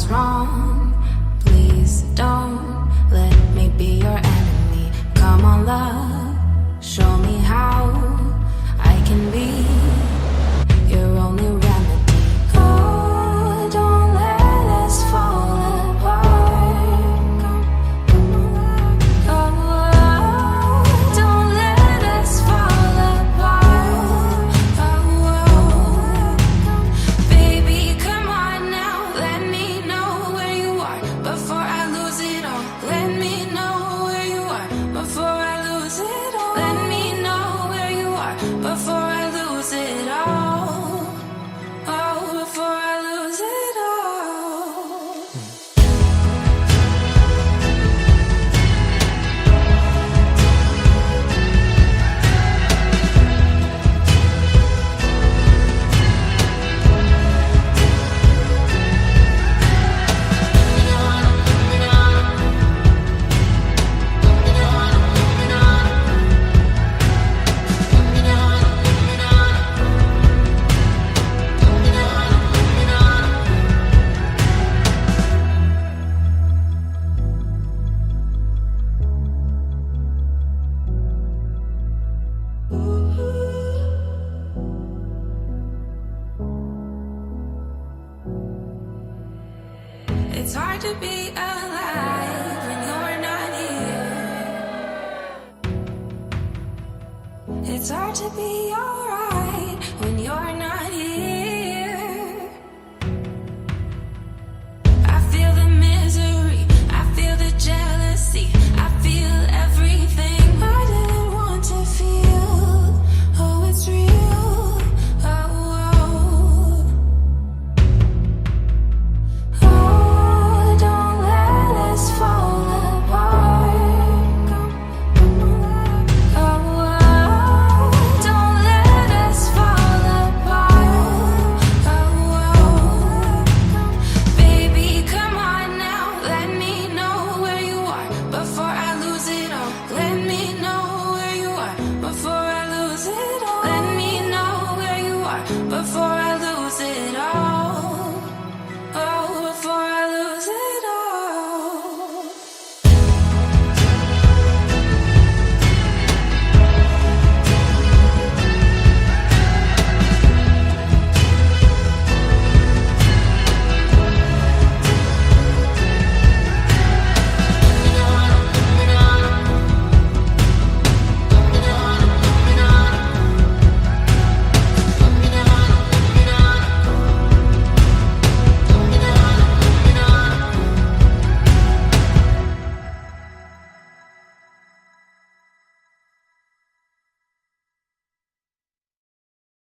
was wrong. Please don't let me be your enemy. Come on, love, show me how I can be your only remedy. Oh, don't let us fall apart. Oh, don't let us fall apart. Oh, baby, come on now. Let me know where you are before I lose it all. Let me know where you are before I lose it all. Let me know where you are before I lose it all. Oh, before I lose it all. It's hard to be alive when you're not here. It's hard to be alright when you're not